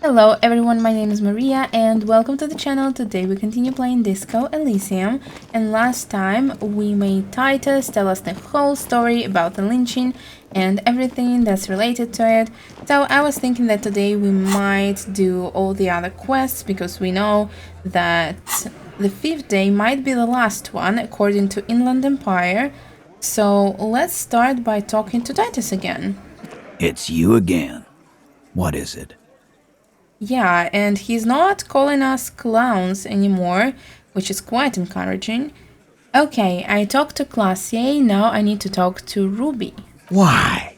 Hello everyone, my name is Maria and welcome to the channel. Today we continue playing Disco Elysium, and last time we made Titus tell us the whole story about the lynching and everything that's related to it. So I was thinking that today we might do all the other quests because we know that the 5th day might be the last one according to Inland Empire. So let's start by talking to Titus again. It's you again. What is it? Yeah, and he's not calling us clowns anymore, which is quite encouraging. Okay, I talked to Classier, now I need to talk to Ruby. Why?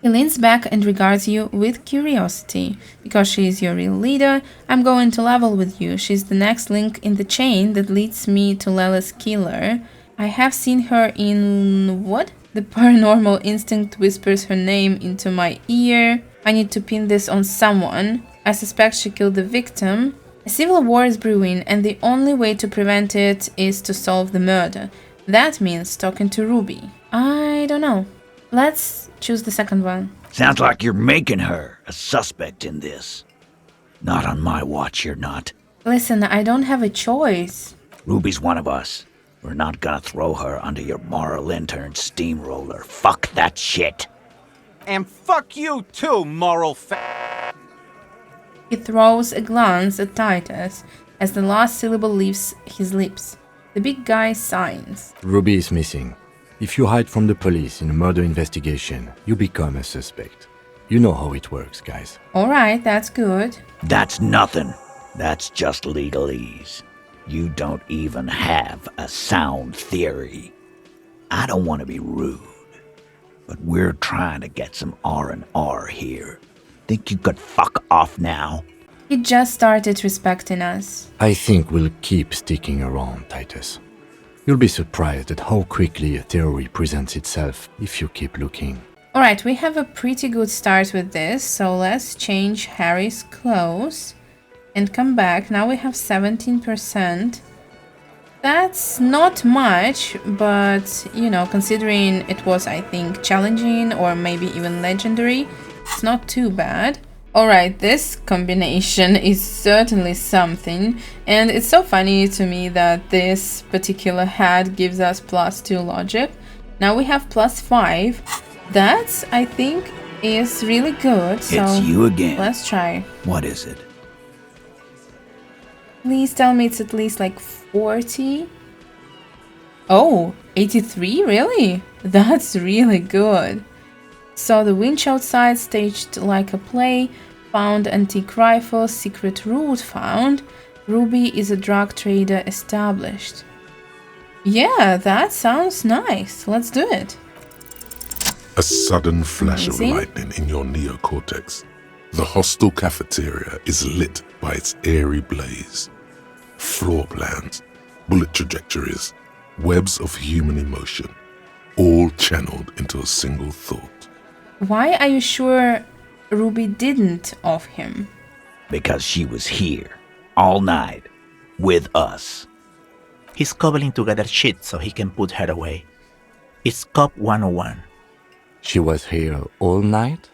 He leans back and regards you with curiosity. Because she is your real leader, I'm going to level with you. She's the next link in the chain that leads me to Lela's killer. I have seen her in... what? The paranormal instinct whispers her name into my ear. I need to pin this on someone. I suspect she killed the victim. A civil war is brewing, and the only way to prevent it is to solve the murder. That means talking to Ruby. I don't know. Let's choose the second one. Sounds like you're making her a suspect in this. Not on my watch, you're not. Listen, I don't have a choice. Ruby's one of us. We're not gonna throw her under your moral intern steamroller. Fuck that shit. And fuck you too, moral He throws a glance at Titus as the last syllable leaves his lips. The big guy signs. Ruby is missing. If you hide from the police in a murder investigation, you become a suspect. You know how it works, guys. Alright, that's good. That's nothing. That's just legalese. You don't even have a sound theory. I don't want to be rude, but we're trying to get some R&R here. Think you could fuck off now? He just started respecting us. I think we'll keep sticking around, Titus. You'll be surprised at how quickly a theory presents itself if you keep looking. Alright, we have a pretty good start with this, so let's change Harry's clothes and come back. Now we have 17%. That's not much, but, you know, considering it was, I think, challenging or maybe even legendary, it's not too bad. Alright, this combination is certainly something, and it's so funny to me that this particular hat gives us +2 logic. Now we have +5. That's, I think, is really good, so It's you again. let's try. What is it? Please tell me it's at least like 40. Oh, 83? Really? That's really good. So the winch outside, staged like a play, found antique rifle, secret route found, Ruby is a drug trader established. Yeah, that sounds nice. Let's do it. A sudden flash Amazing. of lightning in your neocortex. The hostel cafeteria is lit by its airy blaze. Floor plans, bullet trajectories, webs of human emotion, all channeled into a single thought. Why are you sure Ruby didn't off him? Because she was here, all night, with us. He's cobbling together shit so he can put her away. It's Cop 101. She was here all night?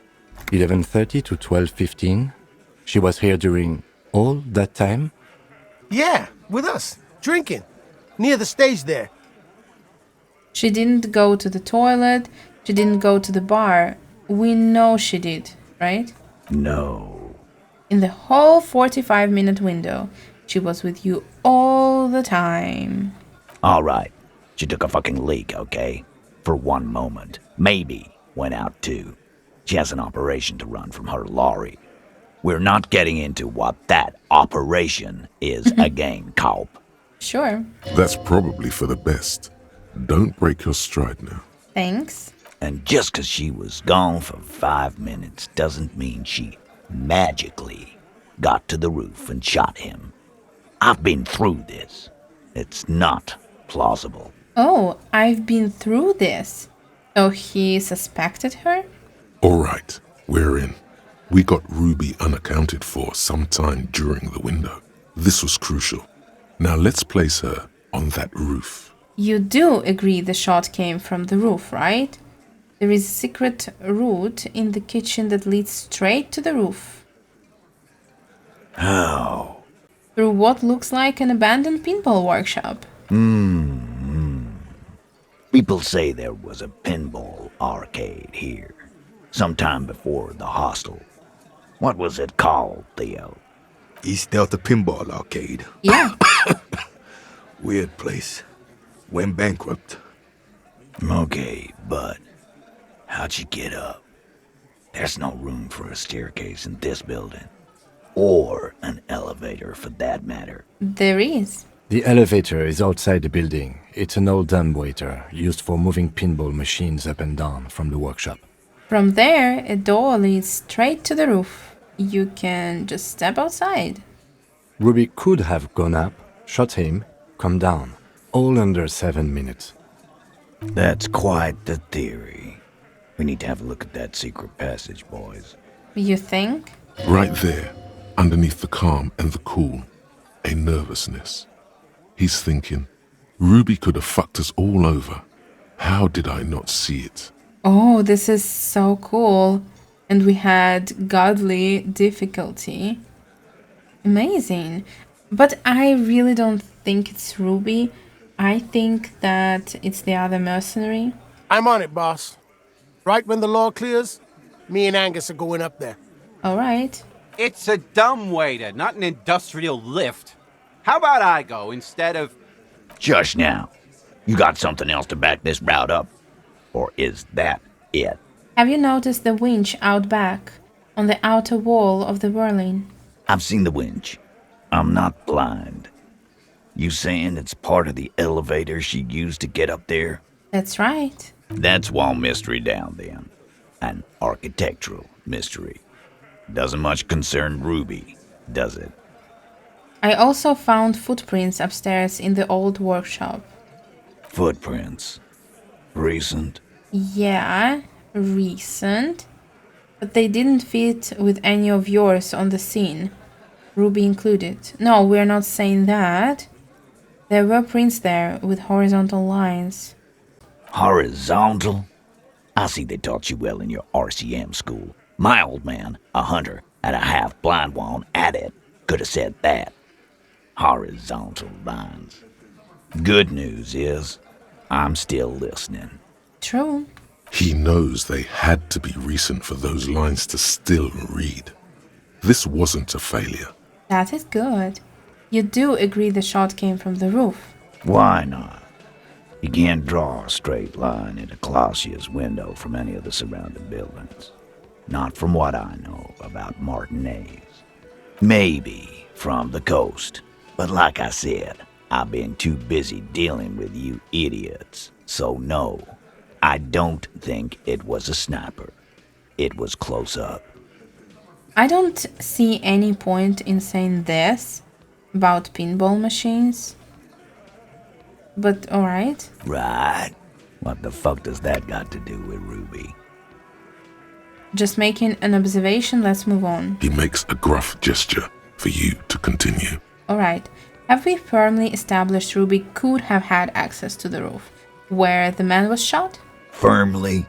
11:30 to 12:15? She was here during all that time? Yeah, with us, drinking, near the stage there. She didn't go to the toilet, she didn't go to the bar. We know she did, right? No. In the whole 45-minute window, she was with you all the time. All right. She took a fucking leak, okay? For one moment. Maybe went out too. She has an operation to run from her lorry. We're not getting into what that operation is again, Cop. Sure. That's probably for the best. Don't break your stride now. Thanks. And just 'cause she was gone for 5 minutes doesn't mean she magically got to the roof and shot him. I've been through this. It's not plausible. Oh, I've been through this. So he suspected her? All right, we're in. We got Ruby unaccounted for sometime during the window. This was crucial. Now let's place her on that roof. You do agree the shot came from the roof, right? There is a secret route in the kitchen that leads straight to the roof. How? Through what looks like an abandoned pinball workshop. People say there was a pinball arcade here, sometime before the hostel. What was it called, Theo? East Delta Pinball Arcade. Yeah. Weird place. Went bankrupt. Okay, but how'd you get up? There's no room for a staircase in this building. Or an elevator, for that matter. There is. The elevator is outside the building. It's an old dumbwaiter used for moving pinball machines up and down from the workshop. From there, a door leads straight to the roof. You can just step outside. Ruby could have gone up, shot him, come down, all under 7 minutes. That's quite the theory. We need to have a look at that secret passage, boys. You think? Right there, underneath the calm and the cool, a nervousness. He's thinking, Ruby could have fucked us all over. How did I not see it? Oh, this is so cool. And we had godly difficulty. Amazing. But I really don't think it's Ruby. I think that it's the other mercenary. I'm on it, boss. Right when the law clears, me and Angus are going up there. All right. It's a dumbwaiter, not an industrial lift. How about I go instead of... Just now. You got something else to back this route up? Or is that it? Have you noticed the winch out back, on the outer wall of the whirling? I've seen the winch. I'm not blind. You saying it's part of the elevator she used to get up there? That's right. That's wall mystery down then. An architectural mystery. Doesn't much concern Ruby, does it? I also found footprints upstairs in the old workshop. Footprints. Recent. Yeah, recent. But they didn't fit with any of yours on the scene, Ruby included. No, we're not saying that. There were prints there with horizontal lines. Horizontal? I see they taught you well in your RCM school. My old man, a hunter and a half-blind one at it, could have said that. Horizontal lines. Good news is, I'm still listening. True. He knows they had to be recent for those lines to still read. This wasn't a failure. That is good. You do agree the shot came from the roof. Why not? You can't draw a straight line into Clausia's window from any of the surrounding buildings. Not from what I know about Martinez. Maybe from the coast. But like I said, I've been too busy dealing with you idiots. So no, I don't think it was a sniper. It was close up. I don't see any point in saying this about pinball machines. But alright. Right. What the fuck does that got to do with Ruby? Just making an observation, let's move on. He makes a gruff gesture for you to continue. Alright. Have we firmly established Ruby could have had access to the roof where the man was shot? Firmly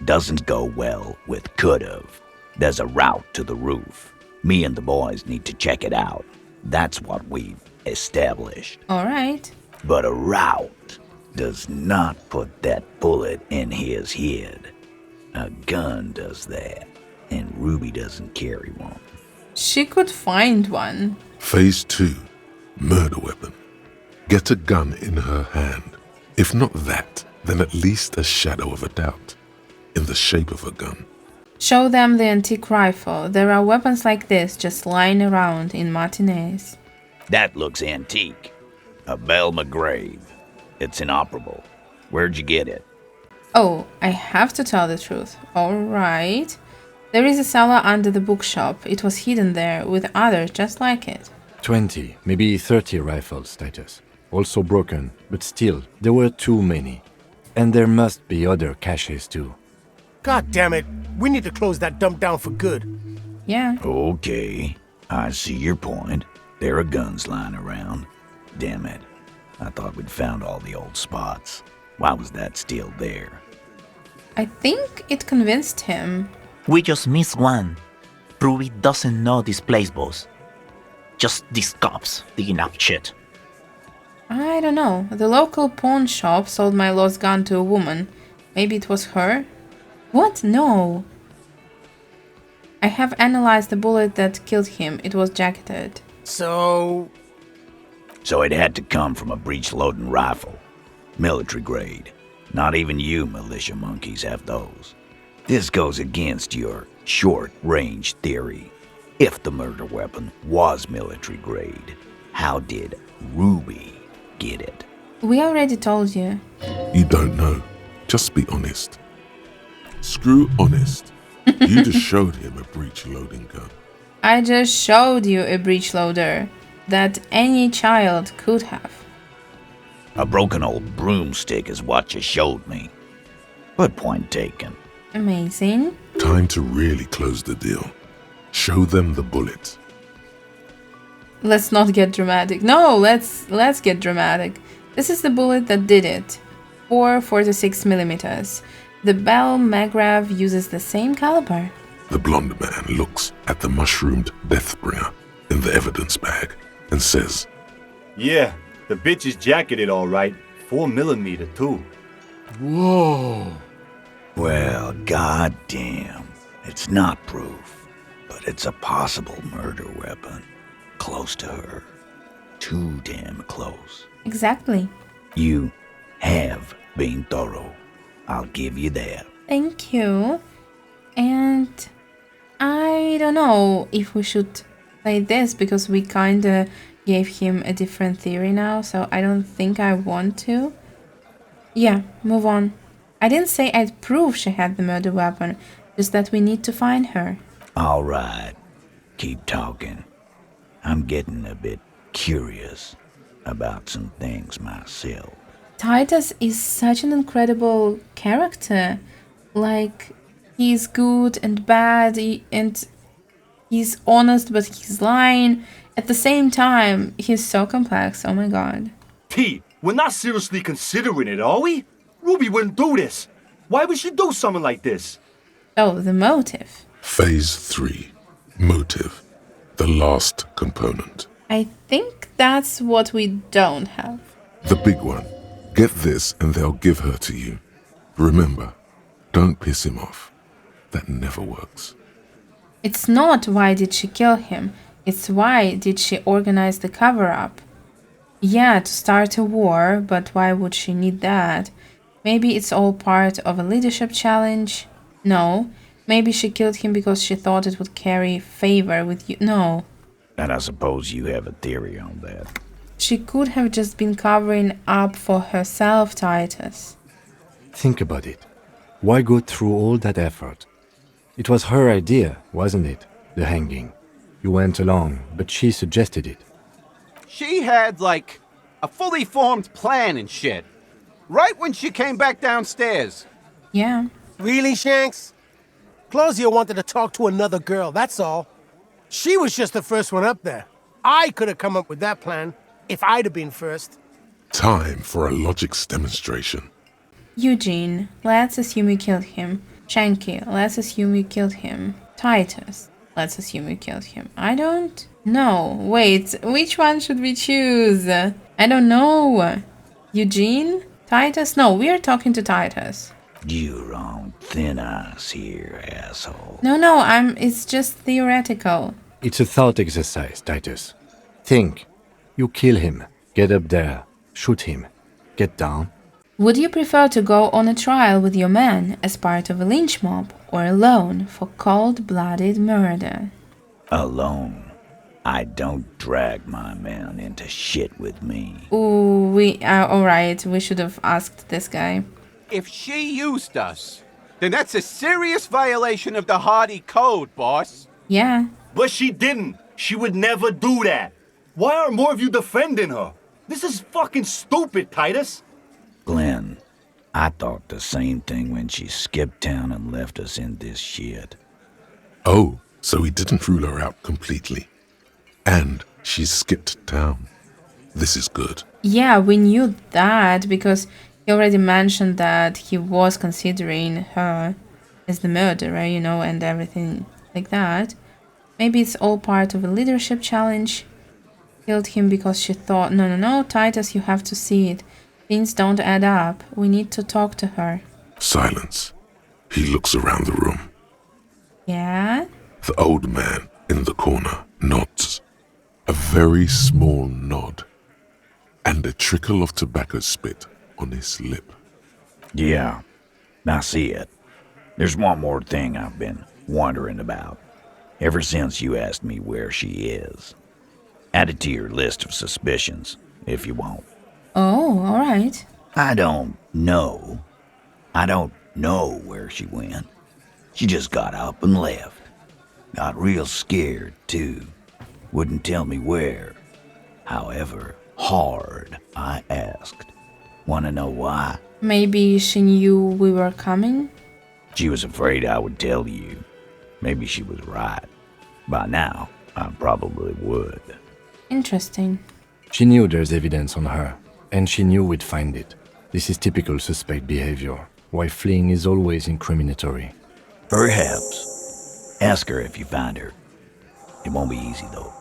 doesn't go well with could've. There's a route to the roof. Me and the boys need to check it out. That's what we've established. Alright. But a route does not put that bullet in his head. A gun does that, and Ruby doesn't carry one. She could find one. Phase 2. Murder weapon. Get a gun in her hand. If not that, then at least a shadow of a doubt. In the shape of a gun. Show them the antique rifle. There are weapons like this just lying around in Martinez. That looks antique. A Belle McGrave. It's inoperable. Where'd you get it? Oh, I have to tell the truth. Alright. There is a cellar under the bookshop. It was hidden there with others just like it. 20, maybe 30 rifles, Titus. Also broken, but still, there were too many. And there must be other caches too. God damn it. We need to close that dump down for good. Yeah. Okay, I see your point. There are guns lying around. Damn it. I thought we'd found all the old spots. Why was that still there? I think it convinced him. We just missed one. Ruby doesn't know this place, boss. Just these cops digging up shit. I don't know. The local pawn shop sold my lost gun to a woman. Maybe it was her? What? No. I have analyzed the bullet that killed him. It was jacketed. So So it had to come from a breech-loading rifle. Military grade. Not even you militia monkeys have those. This goes against your short-range theory. If the murder weapon was military grade, how did Ruby get it? We already told you. You don't know. Just be honest. Screw honest. You just showed him a breech-loading gun. I just showed you a breech loader that any child could have. A broken old broomstick is what you showed me. But point taken. Amazing. Time to really close the deal. Show them the bullet. Let's not get dramatic. No, let's get dramatic. This is the bullet that did it. 4.46 millimeters. The Bell Magrav uses the same caliber. The blonde man looks at the mushroomed Deathbringer in the evidence bag and says, Yeah, the bitch is jacketed all right. 4mm too. Whoa! Well, goddamn. It's not proof, but it's a possible murder weapon. Close to her. Too damn close. Exactly. You have been thorough. I'll give you that. Thank you. And I don't know if we should play this because we kinda gave him a different theory now, so I don't think I want to. Yeah, move on. I didn't say I'd prove she had the murder weapon, just that we need to find her. All right. Keep talking. I'm getting a bit curious about some things myself. Titus is such an incredible character. Like, he's good and bad, and he's honest, but he's lying. At the same time, he's so complex. Oh my god. T, we're not seriously considering it, are we? Ruby wouldn't do this. Why would she do something like this? Oh, the motive. Phase 3. Motive. The last component. I think that's what we don't have. The big one. Get this and they'll give her to you. Remember, don't piss him off. That never works. It's not why did she kill him, it's why did she organize the cover-up. Yeah, to start a war, but why would she need that? Maybe it's all part of a leadership challenge? No. Maybe she killed him because she thought it would carry favor with you. No. And I suppose you have a theory on that. She could have just been covering up for herself, Titus. Think about it. Why go through all that effort? It was her idea, wasn't it? The hanging. You went along, but she suggested it. She had, like, a fully formed plan and shit. Right when she came back downstairs. Yeah. really, Shanks? Claudia wanted to talk to another girl, that's all. She was just the first one up there. I could have come up with that plan if I'd have been first. Time for a logics demonstration. Eugene, let's assume you killed him. Shanky, let's assume you killed him. Titus, let's assume you killed him. I don't know. Wait, which one should we choose? I don't know. Eugene? Titus? No, we are talking to Titus. You're on thin ice here, asshole. No, it's just theoretical. It's a thought exercise, Titus. Think. You kill him. Get up there. Shoot him. Get down. Would you prefer to go on a trial with your man as part of a lynch mob or alone for cold-blooded murder? Alone. I don't drag my man into shit with me. Ooh, alright, we should have asked this guy. If she used us, then that's a serious violation of the Hardy Code, boss. Yeah. But she didn't. She would never do that. Why aren't more of you defending her? This is fucking stupid, Titus. Glenn, I thought the same thing when she skipped town and left us in this shit. Oh, so he didn't rule her out completely. And she skipped town. This is good. Yeah, we knew that because he already mentioned that he was considering her as the murderer, and everything like that. Maybe it's all part of a leadership challenge. Killed him because she thought, no, Titus, you have to see it. Things don't add up. We need to talk to her. Silence. He looks around the room. Yeah? The old man in the corner nods. A very small nod. And a trickle of tobacco spit on his lip. Yeah, I see it. There's one more thing I've been wondering about. Ever since you asked me where she is. Add it to your list of suspicions, if you want. Oh, alright. I don't know. I don't know where she went. She just got up and left. Got real scared, too. Wouldn't tell me where. However hard I asked. Wanna know why? Maybe she knew we were coming? She was afraid I would tell you. Maybe she was right. By now, I probably would. Interesting. She knew there's evidence on her, and she knew we'd find it. This is typical suspect behavior, why fleeing is always incriminatory. Perhaps. Ask her if you find her. It won't be easy, though.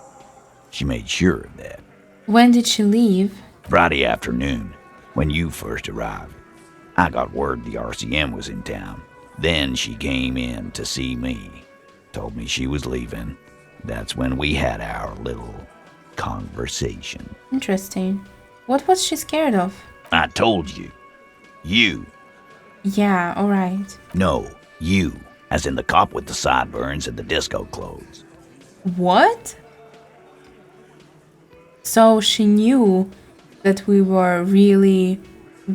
She made sure of that. When did she leave? Friday afternoon, when you first arrived. I got word the RCM was in town. Then she came in to see me. Told me she was leaving. That's when we had our little conversation. Interesting. What was she scared of? I told you. You. Yeah, alright. No, you. As in the cop with the sideburns and the disco clothes. What? So she knew that we were really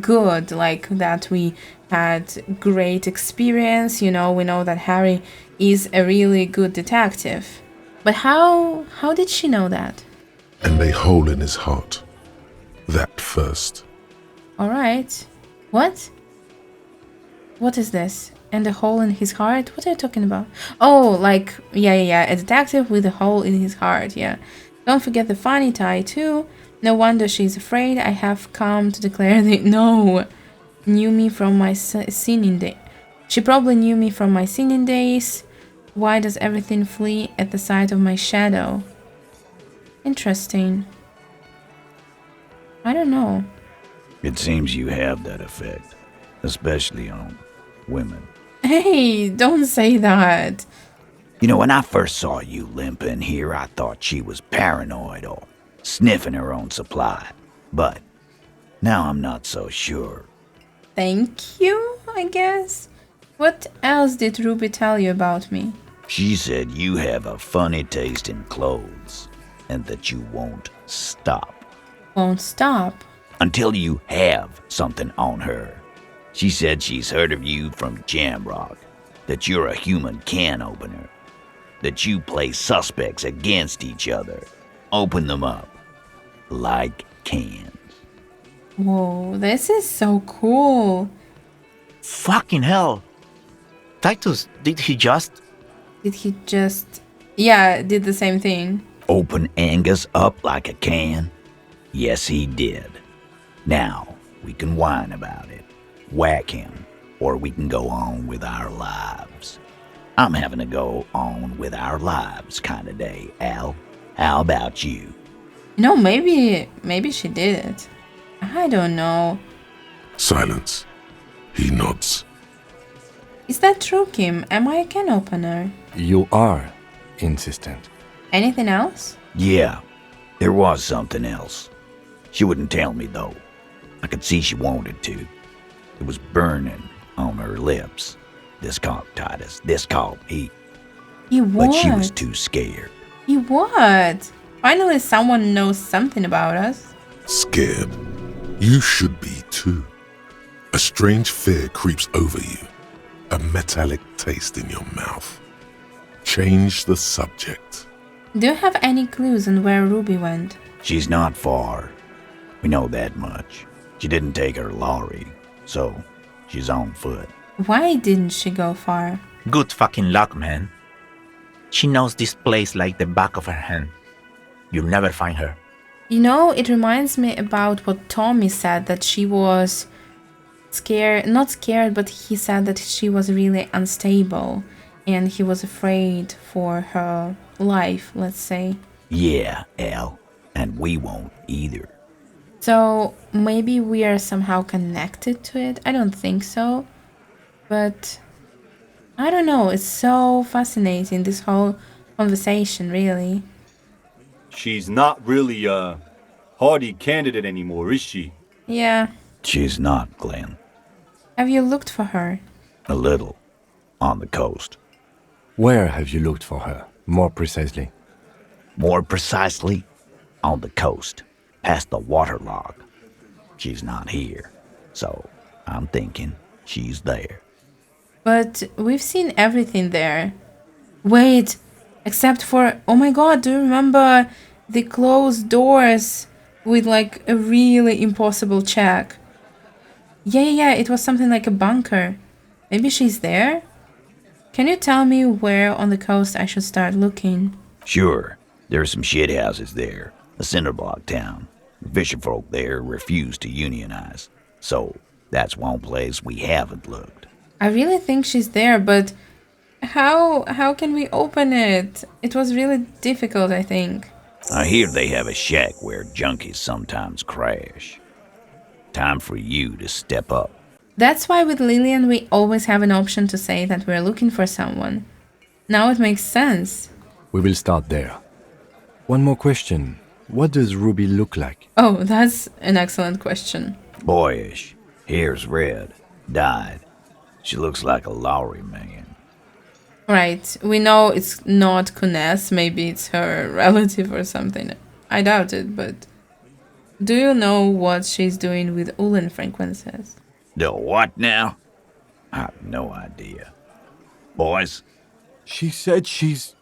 good, like that we had great experience, we know that Harry is a really good detective. But how did she know that? And a hole in his heart. That first. Alright. What? What is this? And a hole in his heart? What are you talking about? Oh, like, yeah, a detective with a hole in his heart, yeah. Don't forget the funny tie, too. No wonder she's afraid. I have come to declare the... No! Knew me from my sinning day. She probably knew me from my sinning days. Why does everything flee at the sight of my shadow? Interesting. I don't know. It seems you have that effect. Especially on women. Hey, don't say that. When I first saw you limping here, I thought she was paranoid or sniffing her own supply. But now I'm not so sure. Thank you, I guess. What else did Ruby tell you about me? She said you have a funny taste in clothes and that you won't stop. Won't stop? Until you have something on her. She said she's heard of you from Jamrock, that you're a human can opener, that you play suspects against each other, open them up like cans. Whoa, this is so cool. Fucking hell. Titus, did he just... Yeah, did the same thing. Open Angus up like a can? Yes, he did. Now, we can whine about it, whack him, or we can go on with our lives. I'm having a go on with our lives kind of day, Al. How about you? Maybe she did it. I don't know. Silence. He nods. Is that true, Kim? Am I a can opener? You are insistent. Anything else? Yeah, there was something else. She wouldn't tell me, though. I could see she wanted to. It was burning on her lips. This cop, Titus. This cop, He what? But she was too scared. He what? Finally someone knows something about us. Scared. You should be too. A strange fear creeps over you. A metallic taste in your mouth. Change the subject. Do you have any clues on where Ruby went? She's not far. We know that much. She didn't take her lorry, so she's on foot. Why didn't she go far? Good fucking luck, man. She knows this place like the back of her hand. You'll never find her. It reminds me about what Tommy said, that she was scared, not scared, but he said that she was really unstable and he was afraid for her life, let's say. Yeah, Al. And we won't either. So maybe we are somehow connected to it. I don't think so. But I don't know. It's so fascinating, this whole conversation, really. She's not really a hardy candidate anymore, is she? Yeah. She's not, Glenn. Have you looked for her? A little. On the coast. Where have you looked for her, more precisely? More precisely, on the coast, past the waterlog. She's not here, so I'm thinking she's there. But we've seen everything there. Wait, except for... Oh my god, do you remember the closed doors with like a really impossible check? Yeah, it was something like a bunker. Maybe she's there? Can you tell me where on the coast I should start looking? Sure, there's some shit houses there. A cinder block town. The fisherfolk there refuse to unionize. So, that's one place we haven't looked. I really think she's there, but how can we open it? It was really difficult, I think. I hear they have a shack where junkies sometimes crash. Time for you to step up. That's why with Lillian we always have an option to say that we're looking for someone. Now it makes sense. We will start there. One more question. What does Ruby look like? Oh, that's an excellent question. Boyish. Hair's red. Dyed. She looks like a Lowry man. Right, we know it's not Kunes, maybe it's her relative or something. I doubt it, but... Do you know what she's doing with Ulen frequencies? The what now? I have no idea. Boys? She said she's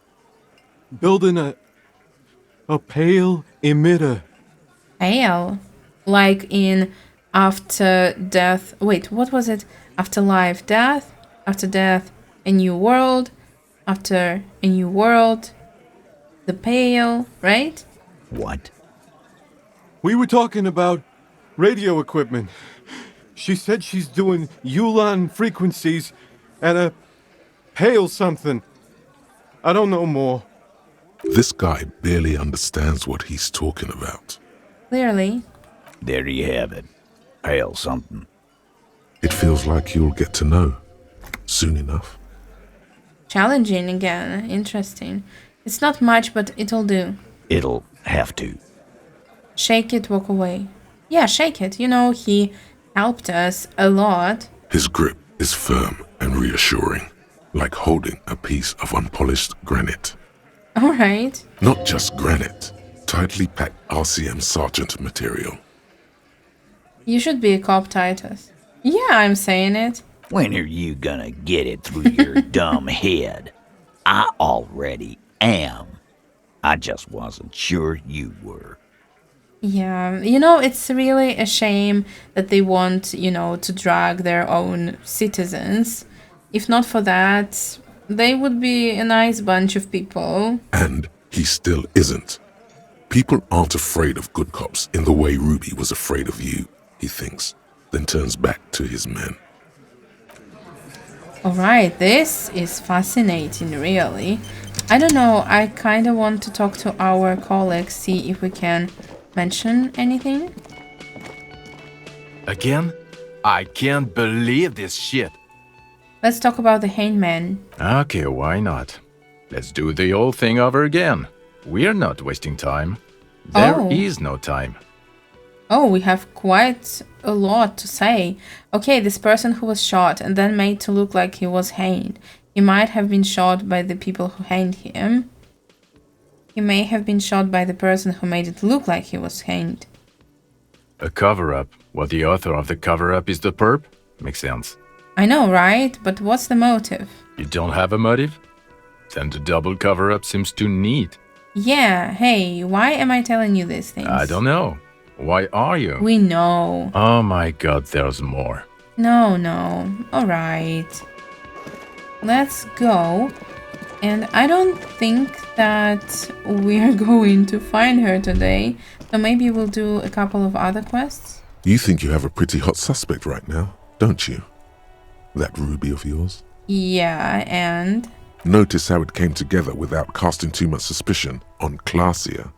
building a pale emitter. Pale? Like in after death... Wait, what was it? Afterlife, death? After death, a new world? After a new world, the pale, right? What? We were talking about radio equipment. She said she's doing Ulan frequencies at a pale something. I don't know more. This guy barely understands what he's talking about. Clearly. There you have it. Pale something. It feels like you'll get to know soon enough. Challenging again. Interesting. It's not much, but it'll do. It'll have to. Shake it, walk away. Yeah, shake it. You know, he helped us a lot. His grip is firm and reassuring, like holding a piece of unpolished granite. All right. Not just granite, tightly packed RCM Sergeant material. You should be a cop, Titus. Yeah, I'm saying it. When are you gonna get it through your dumb head? I already am. I just wasn't sure you were. Yeah, you know, it's really a shame that they want, you know, to drag their own citizens. If not for that, they would be a nice bunch of people. And he still isn't. People aren't afraid of good cops in the way Ruby was afraid of you, he thinks, then turns back to his men. Alright, this is fascinating, really. I don't know, I kind of want to talk to our colleagues, see if we can mention anything. Again? I can't believe this shit. Let's talk about the hangman. Okay, why not? Let's do the old thing over again. We're not wasting time. There is no time. Oh, we have quite a lot to say. Okay, this person who was shot and then made to look like he was hanged. He might have been shot by the people who hanged him. He may have been shot by the person who made it look like he was hanged. A cover-up. What the author of the cover-up is the perp? Makes sense. I know, right? But what's the motive? You don't have a motive? Then the double cover-up seems too neat. Yeah, hey, why am I telling you these things? I don't know. Why are you? We know. Oh my god, there's more. No. Alright. Let's go. And I don't think that we're going to find her today. So maybe we'll do a couple of other quests. You think you have a pretty hot suspect right now, don't you? That Ruby of yours? Yeah, and? Notice how it came together without casting too much suspicion on Clasia.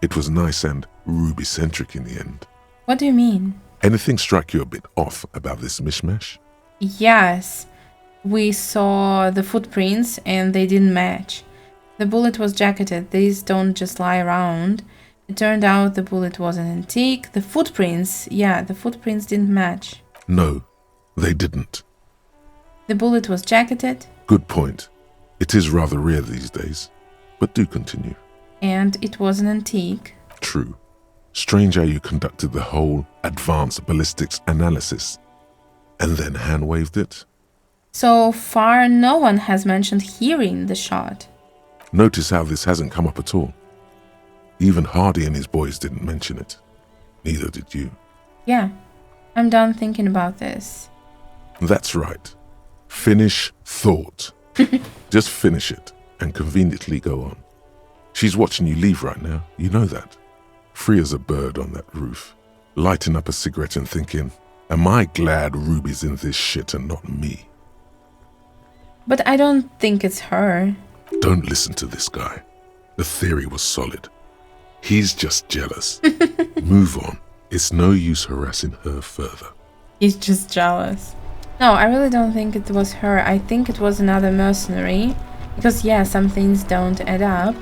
It was nice and Ruby-centric in the end. What do you mean? Anything strike you a bit off about this mishmash? Yes. We saw the footprints and they didn't match. The bullet was jacketed. These don't just lie around. It turned out the bullet was an antique. The footprints didn't match. No, they didn't. The bullet was jacketed. Good point. It is rather rare these days, but do continue. And it was an antique. True. Strange how you conducted the whole advanced ballistics analysis and then hand-waved it. So far, no one has mentioned hearing the shot. Notice how this hasn't come up at all. Even Hardy and his boys didn't mention it. Neither did you. Yeah, I'm done thinking about this. That's right. Finish thought. Just finish it and conveniently go on. She's watching you leave right now, you know that. Free as a bird on that roof, lighting up a cigarette and thinking, am I glad Ruby's in this shit and not me? But I don't think it's her. Don't listen to this guy. The theory was solid. He's just jealous. Move on. It's no use harassing her further. He's just jealous. No, I really don't think it was her. I think it was another mercenary. Because yeah, some things don't add up.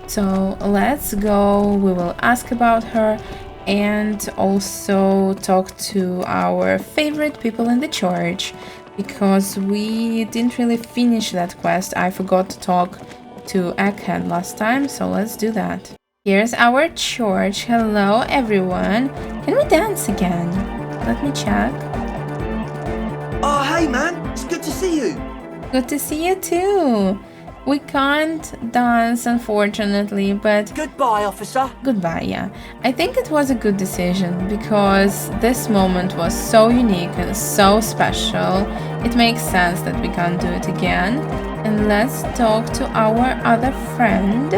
So let's go. We will ask about her and also talk to our favorite people in the church. Because we didn't really finish that quest. I forgot to talk to Egghead last time, so let's do that. Here's our church. Hello everyone. Can we dance again? Let me check. Oh, hey man, it's good to see you. Good to see you too. We can't dance, unfortunately, but... Goodbye, officer. Goodbye, yeah. I think it was a good decision, because this moment was so unique and so special. It makes sense that we can't do it again. And let's talk to our other friend.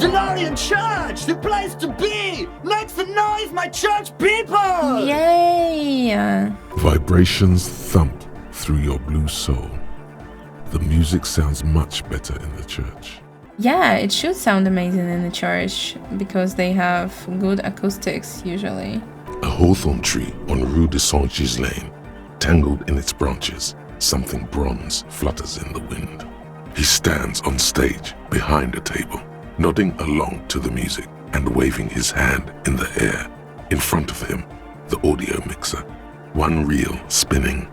Denarian Church! The place to be! Make some noise, my church people! Yay! Vibrations thump through your blue soul. The music sounds much better in the church. Yeah, it should sound amazing in the church, because they have good acoustics, usually. A hawthorn tree on Rue de Saint-Gilles Lane, tangled in its branches, something bronze flutters in the wind. He stands on stage behind a table, nodding along to the music and waving his hand in the air. In front of him, the audio mixer, one reel spinning.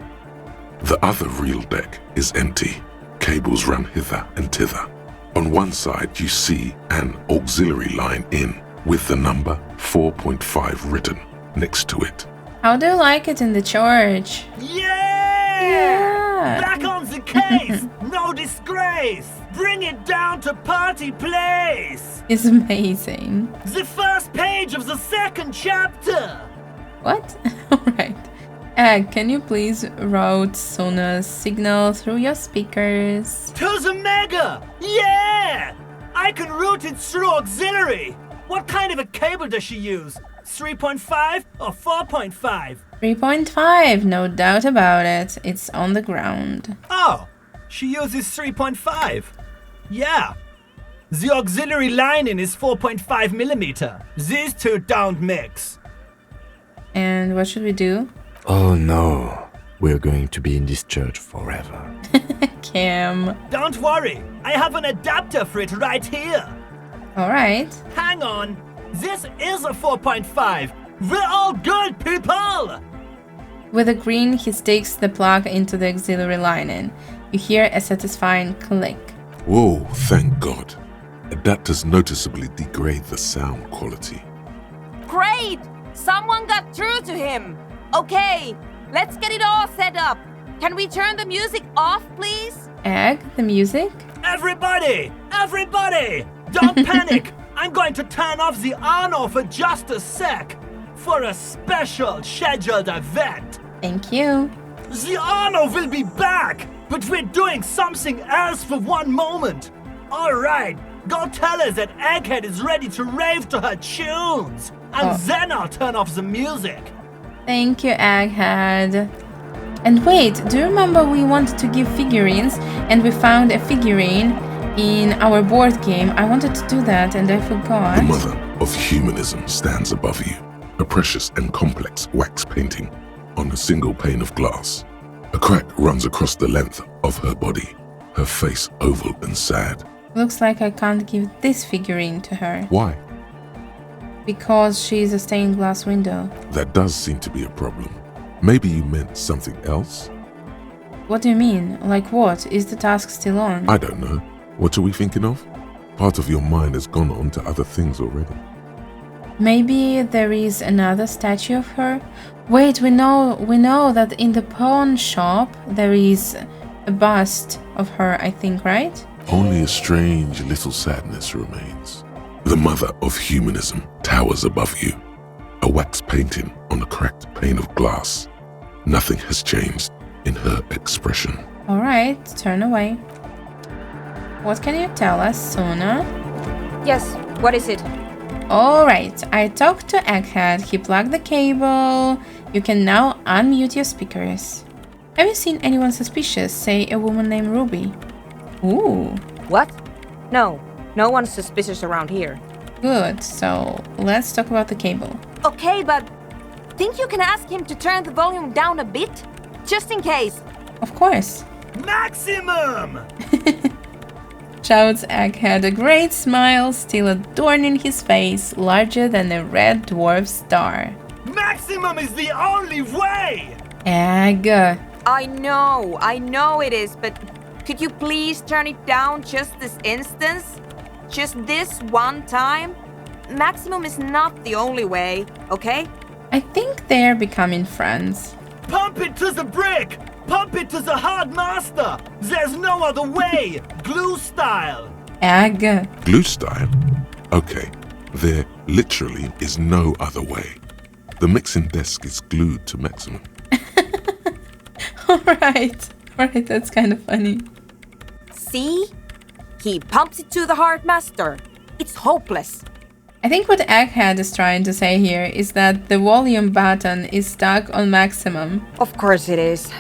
The other reel deck is empty. Cables run hither and thither. On one side you see an auxiliary line in with the number 4.5 written next to it. How do you like it in the church? Yeah! Back on the case! No disgrace! Bring it down to party place! It's amazing. The first page of the second chapter! What? Alright. Egg, can you please route Suna's signal through your speakers? To the mega! Yeah! I can route it through auxiliary! What kind of a cable does she use? 3.5 or 4.5? 3.5, no doubt about it. It's on the ground. Oh, she uses 3.5. Yeah. The auxiliary lining is 4.5 millimeter. These two don't mix. And what should we do? Oh no, we're going to be in this church forever. Cam. Don't worry, I have an adapter for it right here. Alright. Hang on, this is a 4.5. We're all good, people! With a grin, he sticks the plug into the auxiliary lining. You hear a satisfying click. Whoa, thank God. Adapters noticeably degrade the sound quality. Great! Someone got through to him! Okay, let's get it all set up. Can we turn the music off, please? Egg, the music? Everybody! Everybody! Don't panic! I'm going to turn off the Ano for just a sec. For a special scheduled event. Thank you. The Ano will be back, but we're doing something else for one moment. Alright, go tell her that Egghead is ready to rave to her tunes. And then I'll turn off the music. Thank you, Egghead. And wait, do you remember we wanted to give figurines and we found a figurine in our board game? I wanted to do that and I forgot. The mother of humanism stands above you, a precious and complex wax painting on a single pane of glass. A crack runs across the length of her body, her face oval and sad. Looks like I can't give this figurine to her. Why? Because she's a stained glass window. That does seem to be a problem. Maybe you meant something else? What do you mean? Like what? Is the task still on? I don't know. What are we thinking of? Part of your mind has gone on to other things already. Maybe there is another statue of her? Wait, we know that in the pawn shop there is a bust of her, I think, right? Only a strange little sadness remains. The mother of humanism towers above you, a wax painting on a cracked pane of glass. Nothing has changed in her expression. Alright, turn away. What can you tell us, Sona? Yes, what is it? Alright, I talked to Egghead, he plugged the cable. You can now unmute your speakers. Have you seen anyone suspicious, say a woman named Ruby? Ooh. What? No, no one's suspicious around here. Good, so let's talk about the cable. Okay, but think you can ask him to turn the volume down a bit? Just in case. Of course. Maximum! Shouts Egghead, a great smile still adorning his face, larger than a red dwarf star. Maximum is the only way! Egg. I know it is, but could you please turn it down just this instance? Just this one time? Maximum is not the only way, okay? I think they're becoming friends. Pump it to the brick! Pump it to the hard master! There's no other way! Glue style! Egg. Glue style? Okay, there literally is no other way. The mixing desk is glued to maximum. Alright, that's kind of funny. See? He pumps it to the hard master. It's hopeless. I think what Egghead is trying to say here is that the volume button is stuck on maximum. Of course it is.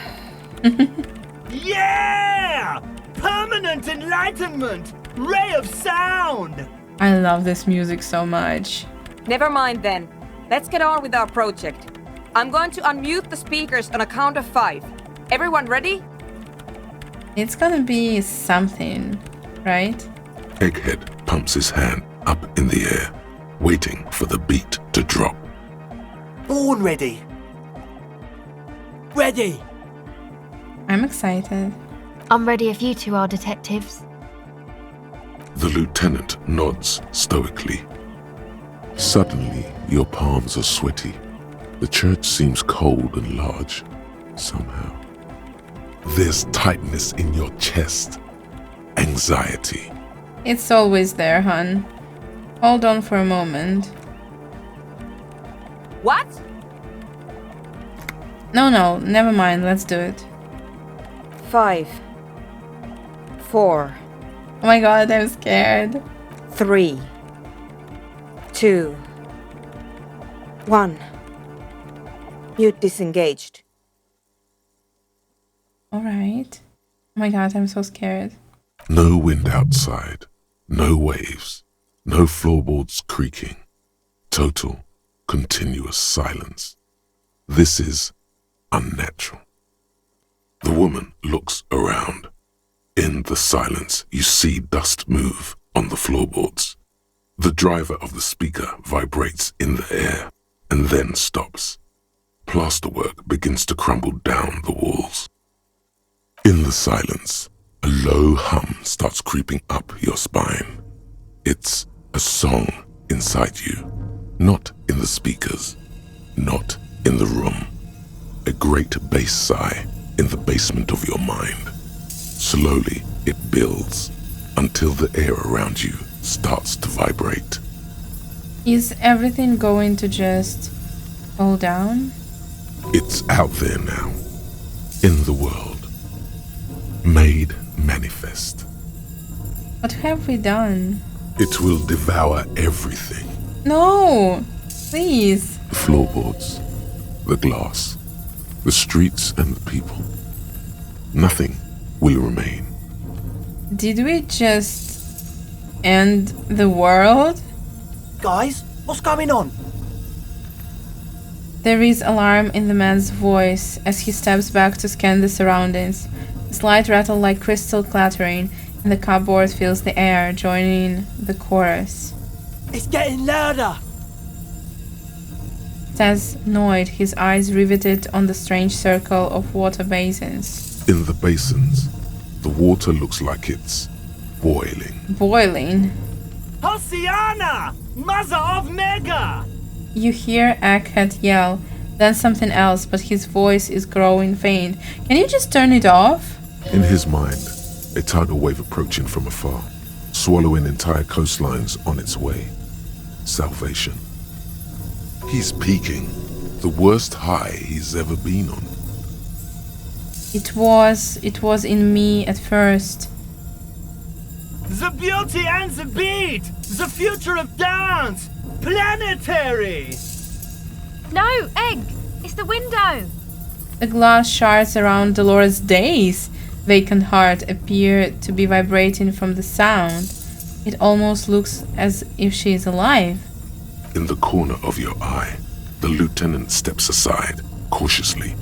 Yeah! Permanent enlightenment! Ray of sound! I love this music so much. Never mind then. Let's get on with our project. I'm going to unmute the speakers on a count of 5. Everyone ready? It's gonna be something, right? Egghead pumps his hand up in the air, waiting for the beat to drop. Born ready. Ready. I'm excited. I'm ready if you two are detectives. The lieutenant nods stoically. Suddenly, your palms are sweaty. The church seems cold and large, somehow. There's tightness in your chest. Anxiety. It's always there, hon. Hold on for a moment. What? No, never mind. Let's do it. 5, 4. Oh my god, I'm scared. 3, 2, 1. Mute disengaged. Alright. Oh my god, I'm so scared. No wind outside. No waves. No floorboards creaking. Total, continuous silence. This is unnatural. The woman looks around. In the silence, you see dust move on the floorboards. The driver of the speaker vibrates in the air and then stops. Plasterwork begins to crumble down the walls. In the silence, a low hum starts creeping up your spine. It's a song inside you, not in the speakers, not in the room. A great bass sigh in the basement of your mind. Slowly, it builds until the air around you starts to vibrate. Is everything going to just fall down? It's out there now, in the world, made manifest. What have we done? It will devour everything. No! Please! The floorboards, the glass, the streets and the people. Nothing will remain. Did we just end the world? Guys, what's going on? There is alarm in the man's voice as he steps back to scan the surroundings. A slight rattle like crystal clattering in the cupboard fills the air, joining the chorus. It's getting louder! Says Noid, his eyes riveted on the strange circle of water basins. In the basins, the water looks like it's boiling. Boiling? Hosiana! Mother of Mega! You hear Egghead yell, then something else, but his voice is growing faint. Can you just turn it off? In his mind, a tidal wave approaching from afar, swallowing entire coastlines on its way. Salvation. He's peaking, the worst high he's ever been on. It was in me at first. The beauty and the beat! The future of dance! Planetary! No, Egg! It's the window! The glass shards around Dolores' Day's vacant heart appear to be vibrating from the sound. It almost looks as if she is alive. In the corner of your eye, the lieutenant steps aside, cautiously,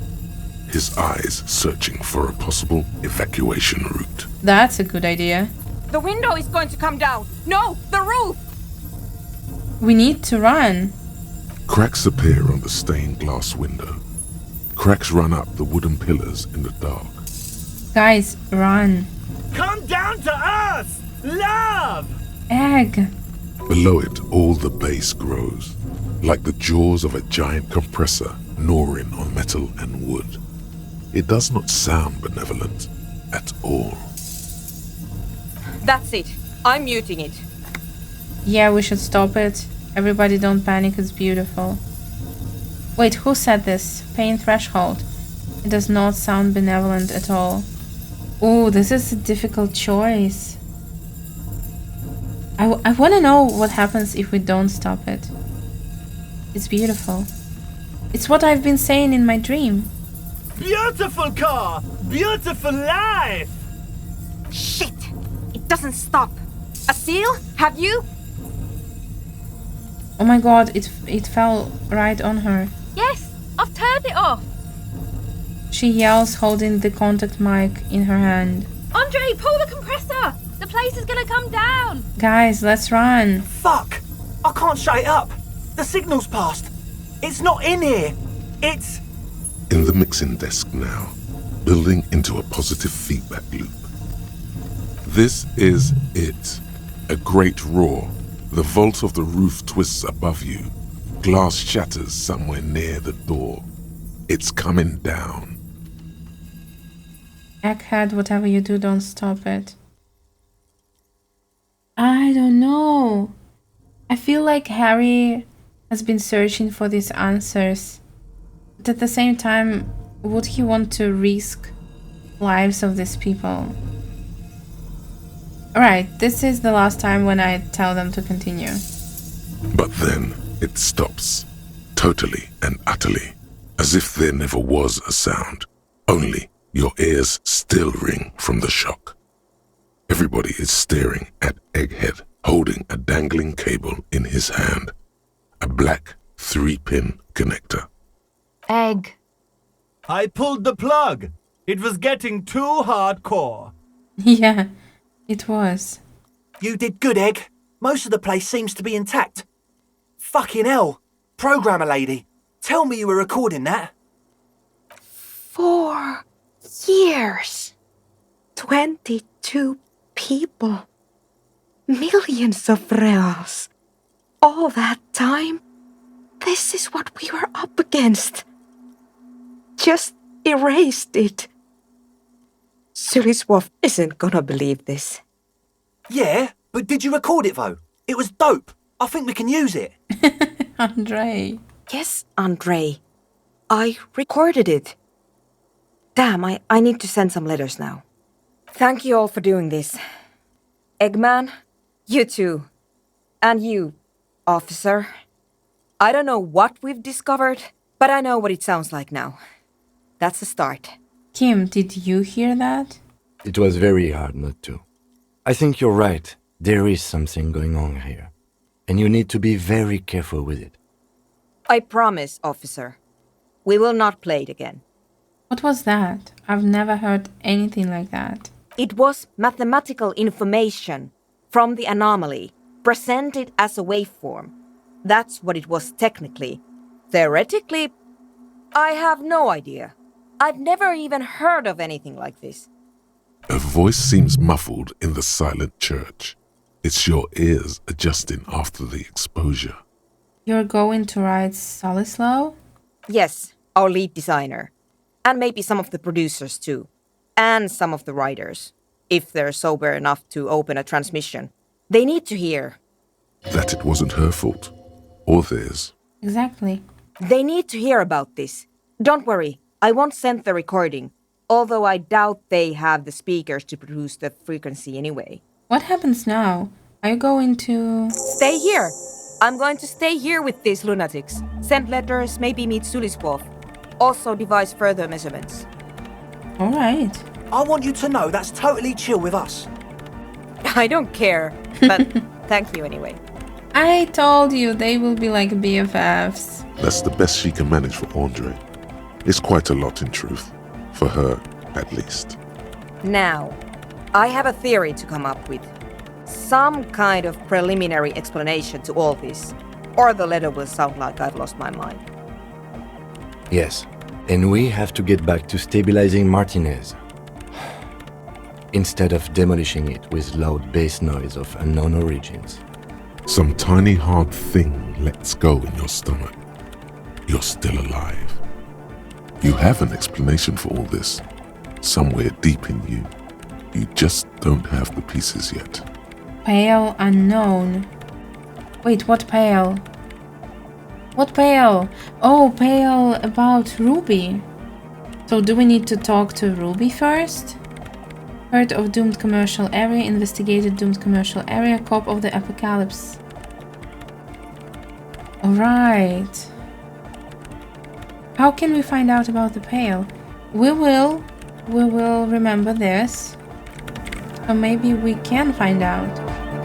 his eyes searching for a possible evacuation route. That's a good idea. The window is going to come down. No, the roof! We need to run. Cracks appear on the stained glass window. Cracks run up the wooden pillars in the dark. Guys, run. Come down to us! Love! Egg. Below it, all the base grows, like the jaws of a giant compressor gnawing on metal and wood. It does not sound benevolent at all. That's it. I'm muting it. Yeah, we should stop it. Everybody don't panic, it's beautiful. Wait, who said this? Pain threshold. It does not sound benevolent at all. Ooh, this is a difficult choice. I want to know what happens if we don't stop it. It's beautiful. It's what I've been saying in my dream. Beautiful car! Beautiful life! Shit! It doesn't stop. A seal? Have you? Oh my god, it fell right on her. Yes, I've turned it off. She yells, holding the contact mic in her hand. Andre, pull the compressor! The place is gonna come down! Guys, let's run. Fuck! I can't shut it up. The signal's passed. It's not in here. It's... In the mixing desk now, building into a positive feedback loop. This is it. A great roar. The vault of the roof twists above you. Glass shatters somewhere near the door. It's coming down. Egghead, whatever you do, don't stop it. I don't know. I feel like Harry has been searching for these answers. But at the same time, would he want to risk lives of these people? Alright, this is the last time when I tell them to continue. But then it stops. Totally and utterly. As if there never was a sound. Only your ears still ring from the shock. Everybody is staring at Egghead, holding a dangling cable in his hand. A black 3-pin connector. Egg. I pulled the plug. It was getting too hardcore. Yeah, it was. You did good, Egg. Most of the place seems to be intact. Fucking hell. Programmer lady, tell me you were recording that. 4 years. 22 people. Millions of reals. All that time. This is what we were up against. Just erased it. Suliswolf isn't gonna believe this. Yeah, but did you record it though? It was dope. I think we can use it. Andre. Yes, Andre. I recorded it. Damn, I need to send some letters now. Thank you all for doing this. Eggman, you too. And you, officer. I don't know what we've discovered, but I know what it sounds like now. That's a start. Kim, did you hear that? It was very hard not to. I think you're right. There is something going on here. And you need to be very careful with it. I promise, officer. We will not play it again. What was that? I've never heard anything like that. It was mathematical information from the anomaly, presented as a waveform. That's what it was technically. Theoretically, I have no idea. I've never even heard of anything like this. A voice seems muffled in the silent church. It's your ears adjusting after the exposure. You're going to write Solislow? Yes, our lead designer. And maybe some of the producers too. And some of the writers. If they're sober enough to open a transmission. They need to hear. That it wasn't her fault. Or theirs. Exactly. They need to hear about this. Don't worry, I won't send the recording. Although I doubt they have the speakers to produce the frequency anyway. What happens now? Are you going to... Stay here. I'm going to stay here with these lunatics. Send letters, maybe meet Sulispov. Also devise further measurements. All right. I want you to know that's totally chill with us. I don't care, but thank you anyway. I told you they will be like BFFs. That's the best she can manage for Andre. It's quite a lot in truth. For her, at least. Now, I have a theory to come up with. Some kind of preliminary explanation to all this. Or the letter will sound like I've lost my mind. Yes, and we have to get back to stabilizing Martinez. Instead of demolishing it with loud bass noise of unknown origins. Some tiny hard thing lets go in your stomach. You're still alive. You have an explanation for all this. Somewhere deep in you. You just don't have the pieces yet. Pale unknown. Wait, what pale? What pale? Oh, pale about Ruby. So do we need to talk to Ruby first? Heard of doomed commercial area, investigated doomed commercial area, cop of the apocalypse. Alright. How can we find out about the pale? We will remember this. Or maybe we can find out.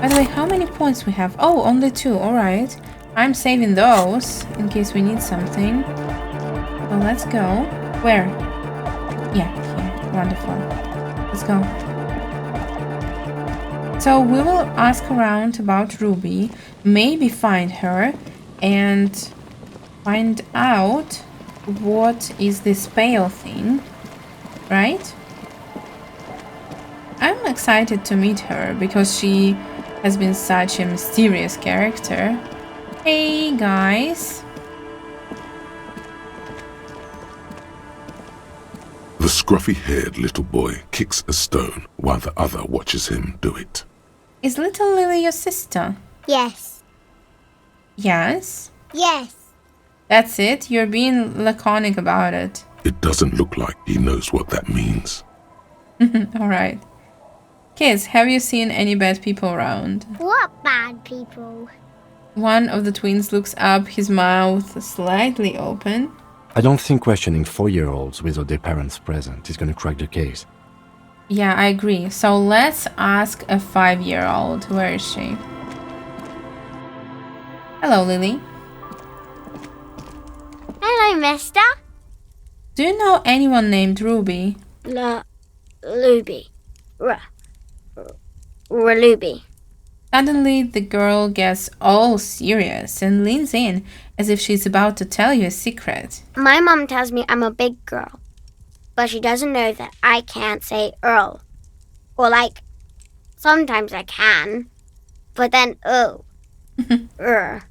By the way, how many points we have? Oh, only 2, alright. I'm saving those in case we need something. So let's go. Where? Yeah, here. Wonderful. Let's go. So we will ask around about Ruby, maybe find her, and find out what is this pale thing, right? I'm excited to meet her because she has been such a mysterious character. Hey guys. The scruffy-haired little boy kicks a stone while the other watches him do it. Is little Lily your sister? Yes. Yes? Yes. That's it? You're being laconic about it. It doesn't look like he knows what that means. Alright. Kids, have you seen any bad people around? What bad people? One of the twins looks up, his mouth slightly open. I don't think questioning 4-year-olds without their parents present is gonna crack the case. Yeah, I agree. So let's ask a 5-year-old. Where is she? Hello, Lily. Hello, mister. Do you know anyone named Ruby? Ruby. Ruby. Suddenly, the girl gets all serious and leans in as if she's about to tell you a secret. My mom tells me I'm a big girl, but she doesn't know that I can't say Earl. Or sometimes I can, but then Uller.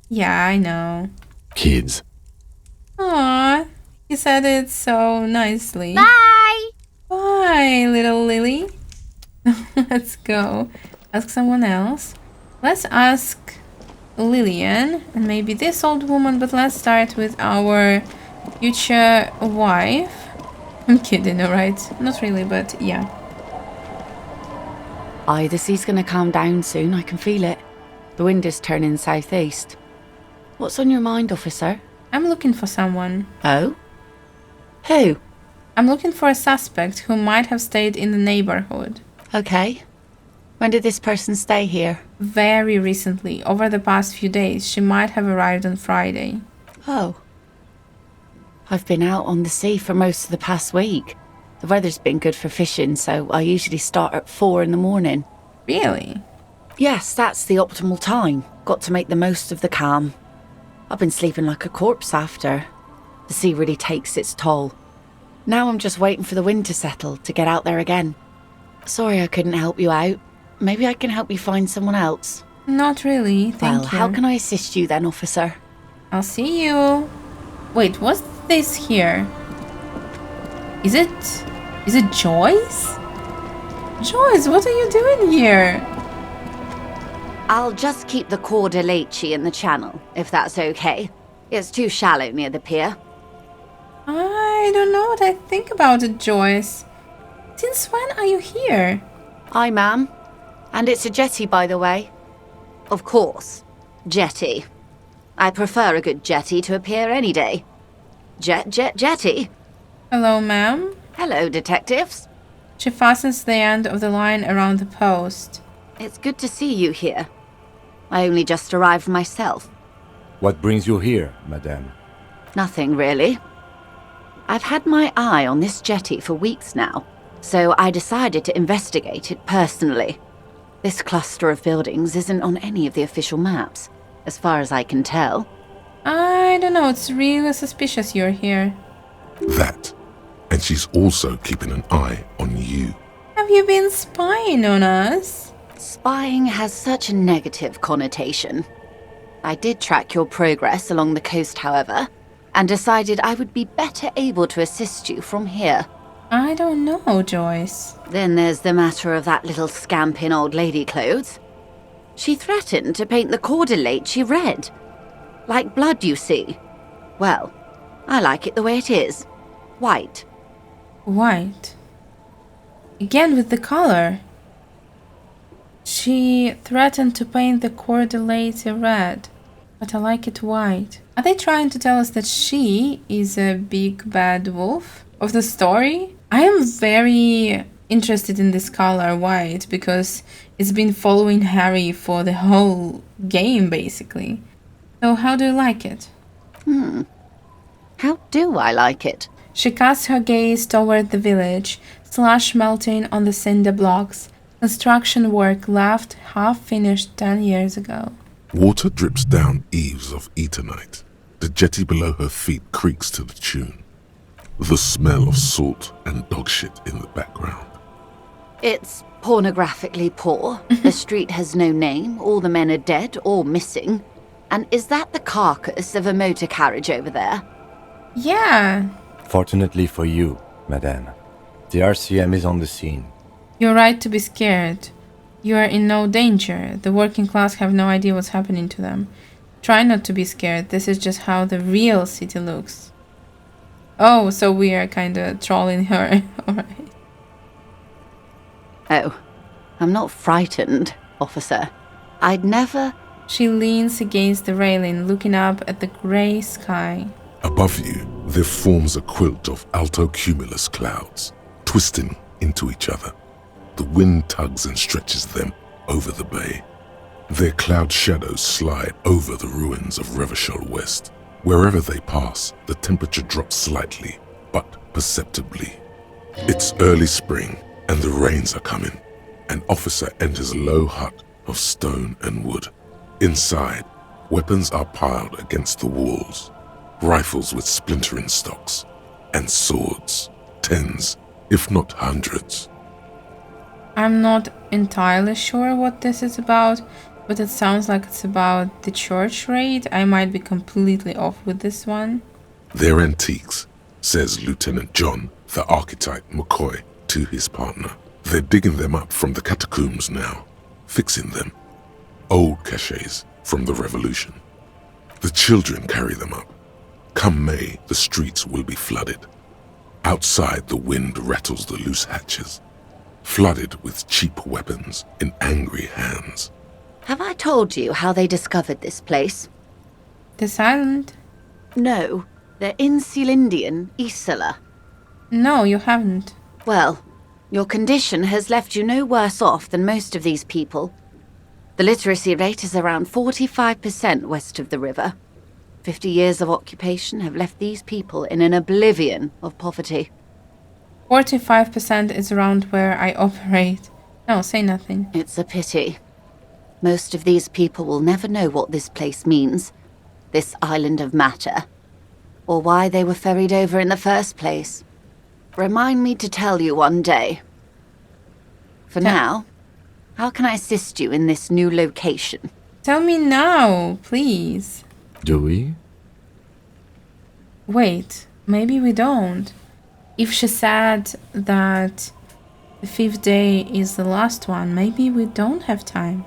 Yeah, I know. Kids. Aww, you said it so nicely. Bye! Bye, little Lily. Let's go. Ask someone else. Let's ask Lillian and maybe this old woman, but let's start with our future wife. I'm kidding, alright? Not really, but yeah. Aye, the sea's gonna calm down soon, I can feel it. The wind is turning southeast. What's on your mind, officer? I'm looking for someone. Oh? Who? I'm looking for a suspect who might have stayed in the neighborhood. Okay. When did this person stay here? Very recently, over the past few days. She might have arrived on Friday. Oh. I've been out on the sea for most of the past week. The weather's been good for fishing, so I usually start at 4 in the morning. Really? Yes, that's the optimal time. Got to make the most of the calm. I've been sleeping like a corpse after. The sea really takes its toll. Now I'm just waiting for the wind to settle to get out there again. Sorry I couldn't help you out. Maybe I can help you find someone else. Not really, thank you. Well, how can I assist you then, officer? I'll see you. Wait, what's this here? Is it Joyce? Joyce, what are you doing here? I'll just keep the Corda Lacey in the channel, if that's okay. It's too shallow near the pier. I don't know what I think about it, Joyce. Since when are you here? Hi, ma'am. And it's a jetty, by the way. Of course. Jetty. I prefer a good jetty to a pier any day. Jetty. Hello, ma'am. Hello, detectives. She fastens the end of the line around the post. It's good to see you here. I only just arrived myself. What brings you here, madame? Nothing, really. I've had my eye on this jetty for weeks now, so I decided to investigate it personally. This cluster of buildings isn't on any of the official maps, as far as I can tell. I don't know, it's really suspicious you're here. That. And she's also keeping an eye on you. Have you been spying on us? Spying has such a negative connotation. I did track your progress along the coast, however, and decided I would be better able to assist you from here. I don't know, Joyce. Then there's the matter of that little scamp in old lady clothes. She threatened to paint the cordelate she read. Like blood, you see. Well, I like it the way it is. White. White. Again with the color. She threatened to paint the cordelate red, but I like it white. Are they trying to tell us that she is a big bad wolf of the story? I am very interested in this color white because it's been following Harry for the whole game, basically. So how do you like it? How do I like it? She casts her gaze toward the village, slush melting on the cinder blocks. Construction work left half-finished 10 years ago. Water drips down eaves of Eternite. The jetty below her feet creaks to the tune. The smell of salt and dog shit in the background. It's pornographically poor. The street has no name. All the men are dead or missing. And is that the carcass of a motor carriage over there? Yeah. Fortunately for you, madame, the RCM is on the scene. You're right to be scared. You are in no danger. The working class have no idea what's happening to them. Try not to be scared. This is just how the real city looks. Oh, so we are kind of trolling her. Alright. Oh, I'm not frightened, officer. I'd never... She leans against the railing, looking up at the grey sky. Above you, there forms a quilt of altocumulus clouds, twisting into each other. The wind tugs and stretches them over the bay. Their cloud shadows slide over the ruins of Revachol West. Wherever they pass, the temperature drops slightly, but perceptibly. It's early spring, and the rains are coming. An officer enters a low hut of stone and wood. Inside, weapons are piled against the walls. Rifles with splintering stocks, and swords, tens, if not hundreds. I'm not entirely sure what this is about, but it sounds like it's about the church raid. I might be completely off with this one. They're antiques, says Lieutenant John, the archetype McCoy, to his partner. They're digging them up from the catacombs now, fixing them. Old caches from the Revolution. The children carry them up. Come May, the streets will be flooded. Outside, the wind rattles the loose hatches, flooded with cheap weapons in angry hands. Have I told you how they discovered this place? This island? No, they're in Celindian, Isola. No, you haven't. Well, your condition has left you no worse off than most of these people. The literacy rate is around 45% west of the river. 50 years of occupation have left these people in an oblivion of poverty. 45% is around where I operate. No, say nothing. It's a pity. Most of these people will never know what this place means, this island of matter, or why they were ferried over in the first place. Remind me to tell you one day. For now, how can I assist you in this new location? Tell me now, please. Do we? Wait, maybe we don't. If she said that the 5th day is the last one, maybe we don't have time.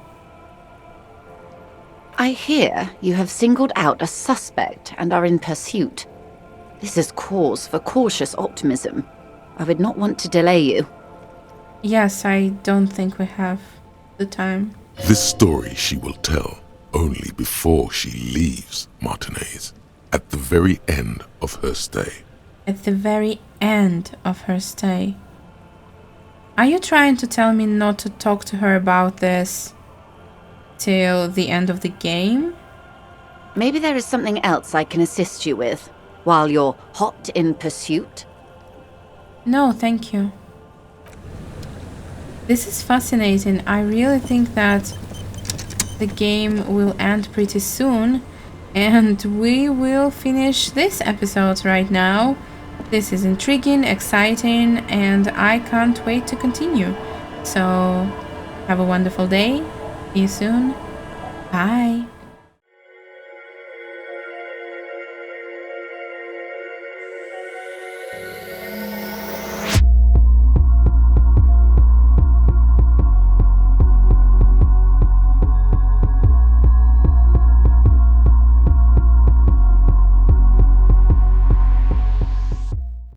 I hear you have singled out a suspect and are in pursuit. This is cause for cautious optimism. I would not want to delay you. Yes, I don't think we have the time. This story she will tell only before she leaves Martinez, at the very end of her stay. At the very end of her stay. Are you trying to tell me not to talk to her about this till the end of the game? Maybe there is something else I can assist you with while you're hot in pursuit? No, thank you. This is fascinating. I really think that the game will end pretty soon and we will finish this episode right now. This is intriguing, exciting, and I can't wait to continue. So, have a wonderful day. See you soon. Bye.